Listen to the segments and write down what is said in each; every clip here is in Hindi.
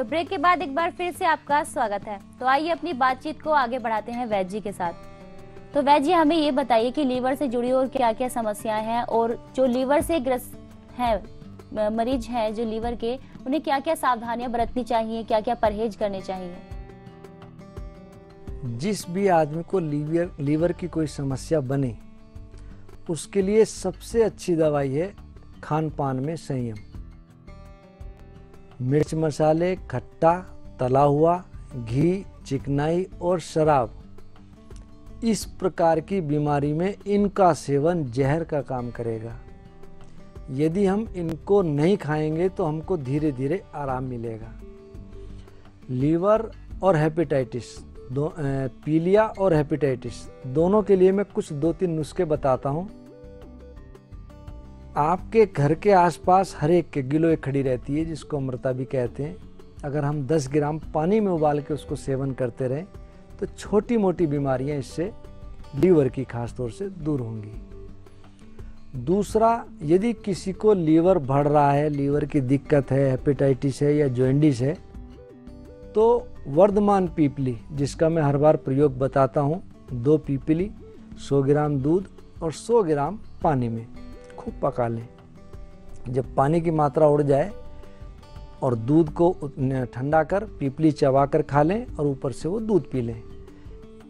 तो ब्रेक के बाद एक बार फिर से आपका स्वागत है। तो आइए अपनी बातचीत को आगे बढ़ाते हैं वैद्य जी के साथ। तो वैद्य जी, हमें ये बताइए कि लीवर से जुड़ी और क्या क्या समस्याएं हैं, और जो लीवर से ग्रस्त हैं मरीज हैं जो लीवर के, उन्हें क्या क्या सावधानियां बरतनी चाहिए, क्या क्या परहेज करने चाहिए? जिस भी आदमी को लीवर की कोई समस्या बने, उसके लिए सबसे अच्छी दवाई है खान पान में संयम। मिर्च मसाले, खट्टा, तला हुआ, घी, चिकनाई और शराब, इस प्रकार की बीमारी में इनका सेवन जहर का काम करेगा। यदि हम इनको नहीं खाएंगे तो हमको धीरे धीरे आराम मिलेगा। लीवर और हेपेटाइटिस, पीलिया और हेपेटाइटिस दोनों के लिए मैं कुछ 2-3 नुस्खे बताता हूँ। आपके घर के आसपास हर एक के गिलोय खड़ी रहती है, जिसको अमृता भी कहते हैं। अगर हम 10 ग्राम पानी में उबाल के उसको सेवन करते रहें तो छोटी मोटी बीमारियां इससे, लीवर की खास तौर से, दूर होंगी। दूसरा, यदि किसी को लीवर बढ़ रहा है, लीवर की दिक्कत है, हेपेटाइटिस है या जॉन्डिस है, तो वर्धमान पीपली, जिसका मैं हर बार प्रयोग बताता हूँ, 2 पीपली 100 ग्राम दूध और 100 ग्राम पानी में खूब पका लें। जब पानी की मात्रा उड़ जाए और दूध को ठंडा कर पीपली चबा कर खा लें और ऊपर से वो दूध पी लें।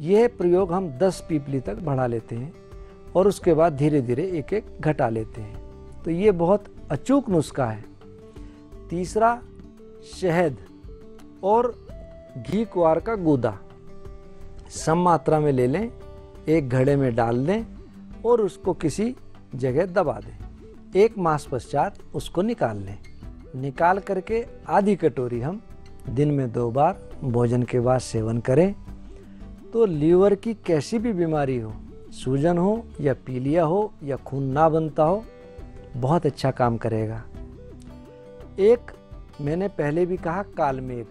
यह प्रयोग हम 10 पीपली तक बढ़ा लेते हैं और उसके बाद धीरे धीरे एक एक घटा लेते हैं। तो ये बहुत अचूक नुस्खा है। तीसरा, शहद और घी कुआर का गूदा सम मात्रा में ले लें, एक घड़े में डाल दें और उसको किसी जगह दबा दें। 1 मास पश्चात उसको निकाल लें। निकाल करके आधी कटोरी हम दिन में 2 बार भोजन के बाद सेवन करें तो लीवर की कैसी भी बीमारी हो, सूजन हो या पीलिया हो या खून ना बनता हो, बहुत अच्छा काम करेगा। एक मैंने पहले भी कहा, कालमेघ।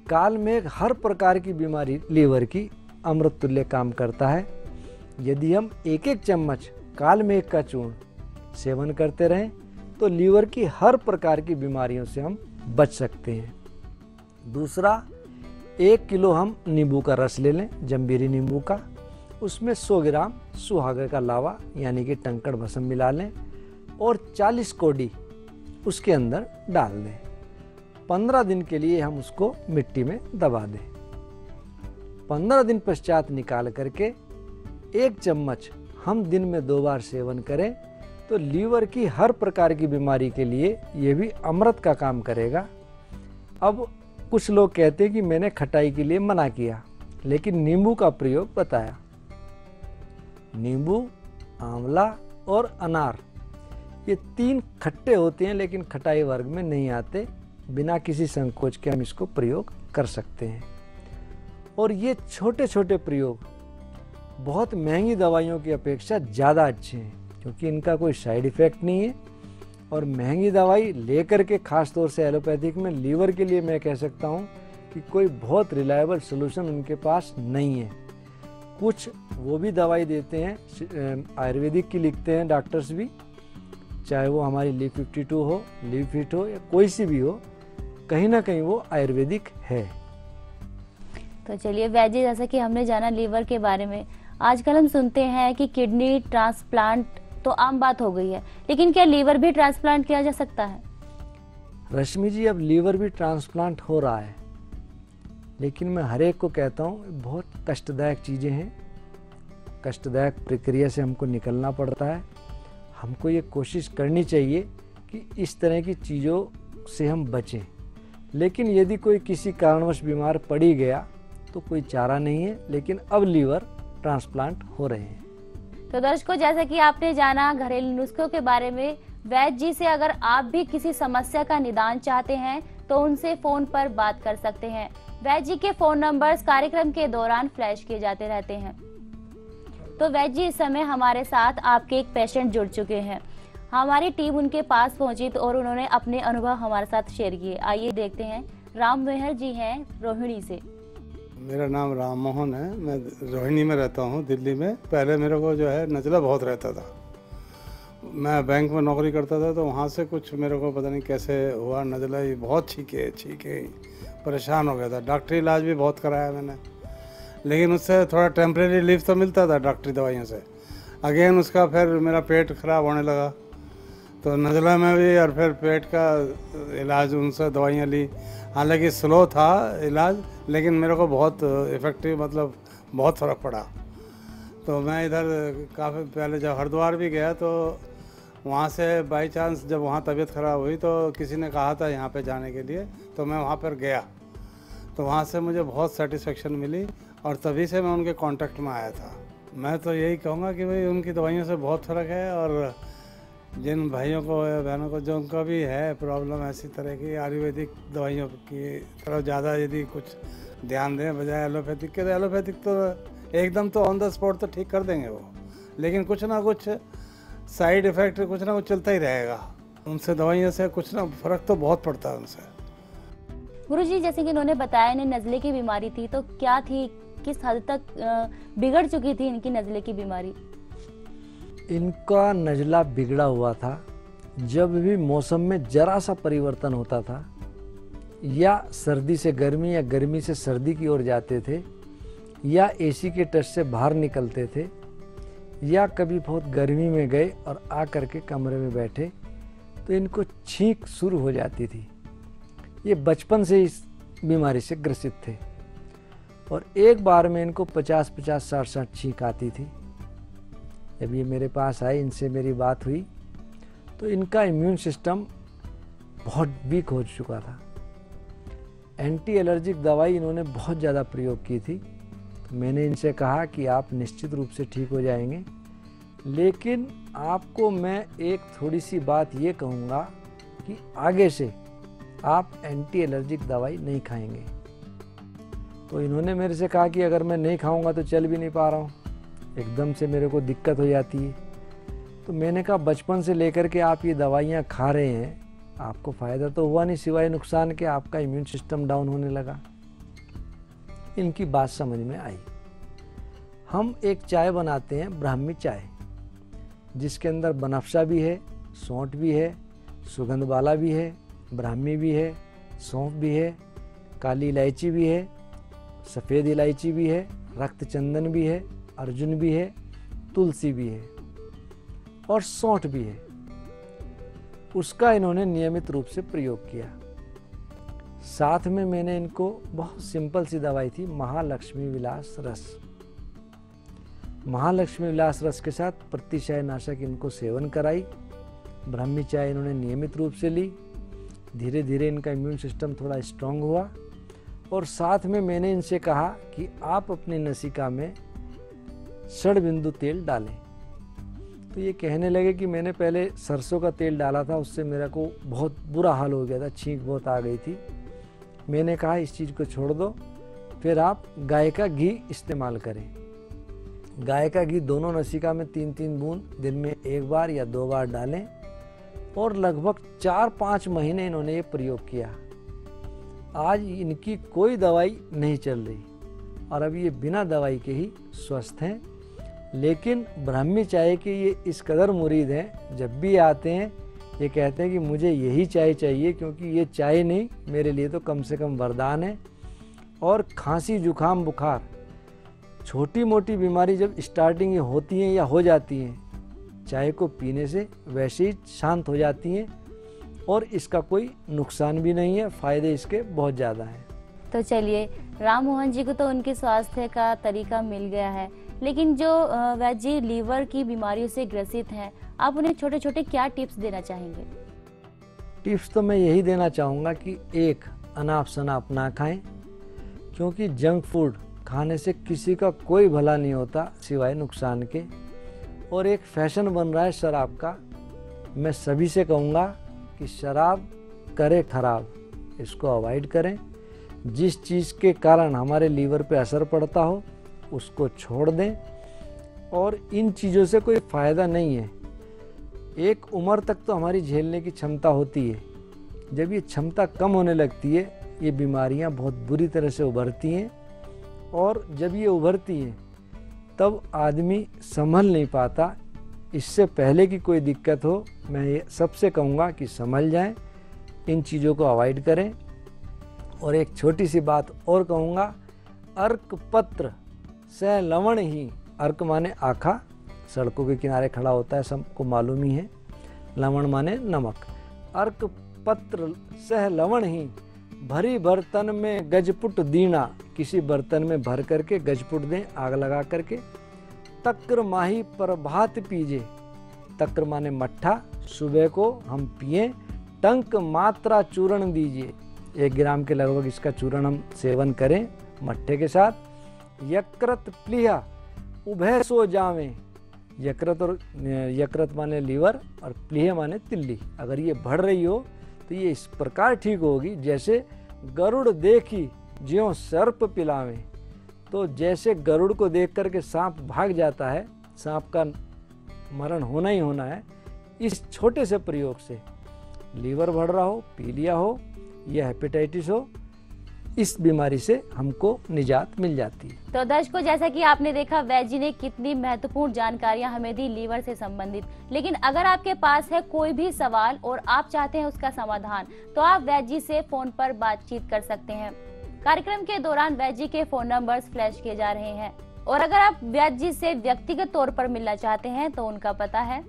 कालमेघ हर प्रकार की बीमारी लीवर की अमृत तुल्य काम करता है। यदि हम 1-1 चम्मच कालमेघ का चूर्ण सेवन करते रहें तो लीवर की हर प्रकार की बीमारियों से हम बच सकते हैं। दूसरा, 1 किलो हम नींबू का रस ले लें, जम्बीरी नींबू का, उसमें 100 ग्राम सुहागे का लावा यानी कि टंकड़ भस्म मिला लें और 40 कोडी उसके अंदर डाल दें। 15 दिन के लिए हम उसको मिट्टी में दबा दें। 15 दिन पश्चात निकाल करके 1 चम्मच हम दिन में 2 बार सेवन करें तो लीवर की हर प्रकार की बीमारी के लिए ये भी अमृत का काम करेगा। अब कुछ लोग कहते हैं कि मैंने खटाई के लिए मना किया, लेकिन नींबू का प्रयोग बताया। नींबू, आंवला और अनार, ये 3 खट्टे होते हैं लेकिन खटाई वर्ग में नहीं आते। बिना किसी संकोच के हम इसको प्रयोग कर सकते हैं। और ये छोटे छोटे प्रयोग बहुत महंगी दवाइयों की अपेक्षा ज़्यादा अच्छे हैं, क्योंकि इनका कोई साइड इफ़ेक्ट नहीं है। और महंगी दवाई लेकर के, खास तौर से एलोपैथिक में लीवर के लिए मैं कह सकता हूँ कि कोई बहुत रिलायबल सलूशन उनके पास नहीं है। कुछ वो भी दवाई देते हैं, आयुर्वेदिक की लिखते हैं डॉक्टर्स भी, चाहे वो हमारी लीव 52 हो, लीव फिट हो या कोई सी भी हो, कहीं ना कहीं वो आयुर्वेदिक है। तो चलिए वैद्य, जैसा कि हमने जाना लीवर के बारे में, आजकल हम सुनते हैं कि किडनी ट्रांसप्लांट तो आम बात हो गई है, लेकिन क्या लीवर भी ट्रांसप्लांट किया जा सकता है? रश्मि जी, अब लीवर भी ट्रांसप्लांट हो रहा है, लेकिन मैं हर एक को कहता हूँ बहुत कष्टदायक चीज़ें हैं। कष्टदायक प्रक्रिया से हमको निकलना पड़ता है। हमको ये कोशिश करनी चाहिए कि इस तरह की चीज़ों से हम बचें। लेकिन यदि कोई किसी कारणवश बीमार पड़ ही गया तो कोई चारा नहीं है, लेकिन अब लीवर ट्रांसप्लांट हो रहे हैं। तो दर्शकों, जैसा कि आपने जाना घरेलू नुस्खों के बारे में वैद्य जी से, अगर आप भी किसी समस्या का निदान चाहते हैं तो उनसे फोन पर बात कर सकते हैं। वैद्य जी के फोन नंबर्स कार्यक्रम के दौरान फ्लैश किए जाते रहते हैं। तो वैद्य जी, इस समय हमारे साथ आपके एक पेशेंट जुड़ चुके हैं। हमारी टीम उनके पास पहुंची और उन्होंने अपने अनुभव हमारे साथ शेयर किए। आइए देखते हैं। राम मेहर जी हैं रोहिणी से। मेरा नाम राम मोहन है, मैं रोहिणी में रहता हूँ, दिल्ली में। पहले मेरे को जो है नज़ला बहुत रहता था मैं बैंक में नौकरी करता था, तो वहाँ से कुछ मेरे को पता नहीं कैसे हुआ, नज़ला ही बहुत छीके परेशान हो गया था। डॉक्टरी इलाज भी बहुत कराया मैंने, लेकिन उससे थोड़ा टेम्परेरी रिलीफ तो मिलता था डॉक्टरी दवाइयों से। अगेन उसका फिर मेरा पेट ख़राब होने लगा, तो नज़ला में भी और फिर पेट का इलाज उनसे दवाइयाँ ली। हालांकि स्लो था इलाज, लेकिन मेरे को बहुत इफ़ेक्टिव, मतलब बहुत फ़र्क पड़ा। तो मैं इधर काफ़ी पहले जब हरिद्वार भी गया, तो वहाँ से बाई चांस जब वहाँ तबीयत ख़राब हुई तो किसी ने कहा था यहाँ पे जाने के लिए, तो मैं वहाँ पर गया, तो वहाँ से मुझे बहुत सेटिस्फेक्शन मिली और तभी से मैं उनके कांटेक्ट में आया था। मैं तो यही कहूँगा कि भाई उनकी दवाइयों से बहुत फ़र्क है, और जिन भाइयों को या बहनों को जो उनका भी है प्रॉब्लम ऐसी तरह की, आयुर्वेदिक दवाइयों की तरफ ज़्यादा यदि कुछ ध्यान दें बजाय एलोपैथिक के, तो एलोपैथिक तो एकदम तो ऑन द स्पॉट तो ठीक कर देंगे वो, लेकिन कुछ ना कुछ साइड इफ़ेक्ट कुछ ना कुछ चलता ही रहेगा। उनसे दवाइयों से कुछ ना फ़र्क तो बहुत पड़ता है उनसे। गुरुजी, जैसे कि इन्होंने बताया इन्हें नज़ले की बीमारी थी, तो क्या थी, किस हद तक बिगड़ चुकी थी इनकी नज़ले की बीमारी? इनका नज़ला बिगड़ा हुआ था जब भी मौसम में जरा सा परिवर्तन होता था, या सर्दी से गर्मी या गर्मी से सर्दी की ओर जाते थे, या एसी के टच से बाहर निकलते थे, या कभी बहुत गर्मी में गए और आ कर के कमरे में बैठे तो इनको छींक शुरू हो जाती थी। ये बचपन से इस बीमारी से ग्रसित थे और एक बार में इनको 50-50, 60-60 छींक आती थी। जब ये मेरे पास आए, इनसे मेरी बात हुई, तो इनका इम्यून सिस्टम बहुत वीक हो चुका था। एंटी एलर्जिक दवाई इन्होंने बहुत ज़्यादा प्रयोग की थी। तो मैंने इनसे कहा कि आप निश्चित रूप से ठीक हो जाएंगे, लेकिन आपको मैं एक थोड़ी सी बात ये कहूँगा कि आगे से आप एंटी एलर्जिक दवाई नहीं खाएंगे। तो इन्होंने मेरे से कहा कि अगर मैं नहीं खाऊंगा तो चल भी नहीं पा रहा हूँ, एकदम से मेरे को दिक्कत हो जाती है। तो मैंने कहा बचपन से लेकर के आप ये दवाइयाँ खा रहे हैं, आपको फ़ायदा तो हुआ नहीं सिवाय नुकसान के, आपका इम्यून सिस्टम डाउन होने लगा। इनकी बात समझ में आई। हम एक चाय बनाते हैं, ब्राह्मी चाय, जिसके अंदर बनफशा भी है, सौंठ भी है, सुगंध वाला भी है, ब्राह्मी भी है, सौंफ भी है, काली इलायची भी है, सफ़ेद इलायची भी है, रक्त चंदन भी है, अर्जुन भी है, तुलसी भी है और सौंठ भी है। उसका इन्होंने नियमित रूप से प्रयोग किया। साथ में मैंने इनको बहुत सिंपल सी दवाई थी, महालक्ष्मी विलास रस। महालक्ष्मी विलास रस के साथ प्रतिशय नाशक इनको सेवन कराई। ब्राह्मी चाय इन्होंने नियमित रूप से ली। धीरे धीरे इनका इम्यून सिस्टम थोड़ा स्ट्रांग हुआ और साथ में मैंने इनसे कहा कि आप अपनी नसिका में षडबिंदु तेल डालें। तो ये कहने लगे कि मैंने पहले सरसों का तेल डाला था, उससे मेरा को बहुत बुरा हाल हो गया था, छींक बहुत आ गई थी। मैंने कहा इस चीज़ को छोड़ दो, फिर आप गाय का घी इस्तेमाल करें। गाय का घी दोनों नसिका में 3-3 बूंद दिन में 1 बार या 2 बार डालें और लगभग 4-5 महीने इन्होंने ये प्रयोग किया। आज इनकी कोई दवाई नहीं चल रही और अब ये बिना दवाई के ही स्वस्थ हैं। लेकिन ब्राह्मी चाय के ये इस कदर मुरीद हैं, जब भी आते हैं ये कहते हैं कि मुझे यही चाय चाहिए, क्योंकि ये चाय नहीं मेरे लिए तो कम से कम वरदान है। और खांसी, जुखाम, बुखार, छोटी मोटी बीमारी जब स्टार्टिंग में होती हैं या हो जाती हैं, चाय को पीने से वैसे ही शांत हो जाती हैं और इसका कोई नुकसान भी नहीं है, फ़ायदे इसके बहुत ज़्यादा हैं। तो चलिए, राम मोहन जी को तो उनके स्वास्थ्य का तरीका मिल गया है, लेकिन जो वैद्य जी लीवर की बीमारियों से ग्रसित हैं, आप उन्हें छोटे छोटे क्या टिप्स देना चाहेंगे? टिप्स तो मैं यही देना चाहूँगा कि एक, अनाप शनाप ना खाएं, क्योंकि जंक फूड खाने से किसी का कोई भला नहीं होता सिवाय नुकसान के। और एक फैशन बन रहा है शराब का, मैं सभी से कहूँगा कि शराब करे खराब, इसको अवॉइड करें। जिस चीज़ के कारण हमारे लीवर पे असर पड़ता हो उसको छोड़ दें, और इन चीज़ों से कोई फ़ायदा नहीं है। एक उम्र तक तो हमारी झेलने की क्षमता होती है, जब ये क्षमता कम होने लगती है ये बीमारियां बहुत बुरी तरह से उभरती हैं, और जब ये उभरती हैं तब आदमी संभल नहीं पाता, इससे पहले कि कोई दिक्कत हो, मैं ये सबसे कहूँगा कि समझ जाएं, इन चीज़ों को अवॉइड करें। और एक छोटी सी बात और कहूँगा, अर्क पत्र से लवण ही, अर्क माने आखा, सड़कों के किनारे खड़ा होता है, सबको मालूम ही है। लवण माने नमक। अर्क पत्र सह लवण ही भरी बर्तन में गजपुट दीना, किसी बर्तन में भर करके गजपुट दें आग लगा करके। तक्र माही प्रभात पीजे, तक्र माने मट्ठा, सुबह को हम पिए। टंक मात्रा चूर्ण दीजिए, 1 ग्राम के लगभग इसका चूर्ण हम सेवन करें मट्ठे के साथ। यकृत प्लीहा उभय सो जावें, यकृत और यकृत माने लीवर और प्लीह माने तिल्ली, अगर ये बढ़ रही हो तो ये इस प्रकार ठीक होगी जैसे गरुड़ देखी ज्यों सर्प पिलावें। तो जैसे गरुड़ को देख करके सांप भाग जाता है, सांप का मरण होना ही होना है, इस छोटे से प्रयोग से लीवर बढ़ रहा हो, पीलिया हो या हेपेटाइटिस हो, इस बीमारी से हमको निजात मिल जाती है। तो दर्शकों, जैसा कि आपने देखा वैद्य जी ने कितनी महत्वपूर्ण जानकारियां हमें दी लीवर से संबंधित। लेकिन अगर आपके पास है कोई भी सवाल और आप चाहते हैं उसका समाधान, तो आप वैद्य जी से फोन पर बातचीत कर सकते हैं। कार्यक्रम के दौरान वैद्य जी के फोन नंबर्स फ्लैश किए जा रहे हैं। और अगर आप वैद्य जी से व्यक्तिगत तौर पर मिलना चाहते हैं तो उनका पता है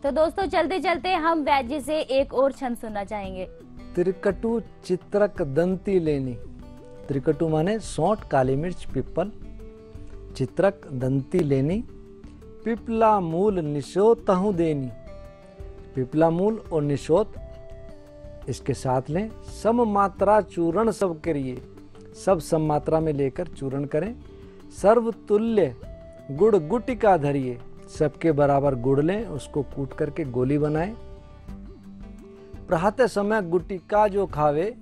तो दोस्तों, चलते चलते हम वैद्य जी से एक और छंद सुनना चाहेंगे। त्रिकटु चित्रक दंती लेनी, त्रिकटु माने सौंठ, काली मिर्च, पिपल, चित्रक दंती लेनी। पिपला मूल निशोतहु देनी, पिपला मूल और निशोत इसके साथ लें। सम मात्रा चूर्ण सब करिए, सब सम मात्रा में लेकर चूर्ण करें। सर्वतुल्य गुड़ गुटिका धरिए, सबके बराबर गुड़ लें, उसको कूट करके गोली बनाएं। प्रहत समय गुटिका जो खावे,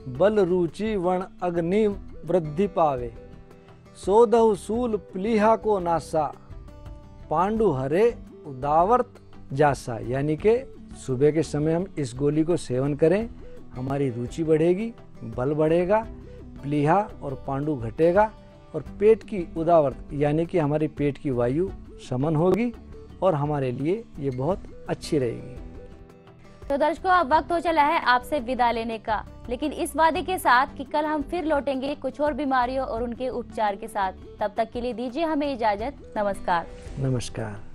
बल रुचि वण अग्नि वृद्धि पावे। सोदहु सूल प्लीहा को नासा, पांडु हरे उदावर्त जासा। यानी कि सुबह के समय हम इस गोली को सेवन करें, हमारी रुचि बढ़ेगी, बल बढ़ेगा, प्लीहा और पांडु घटेगा और पेट की उदावर्त यानी कि हमारी पेट की वायु शमन होगी और हमारे लिए ये बहुत अच्छी रहेगी। तो दर्शकों, अब वक्त हो चला है आपसे विदा लेने का, लेकिन इस वादे के साथ कि कल हम फिर लौटेंगे कुछ और बीमारियों और उनके उपचार के साथ। तब तक के लिए दीजिए हमें इजाजत। नमस्कार। नमस्कार।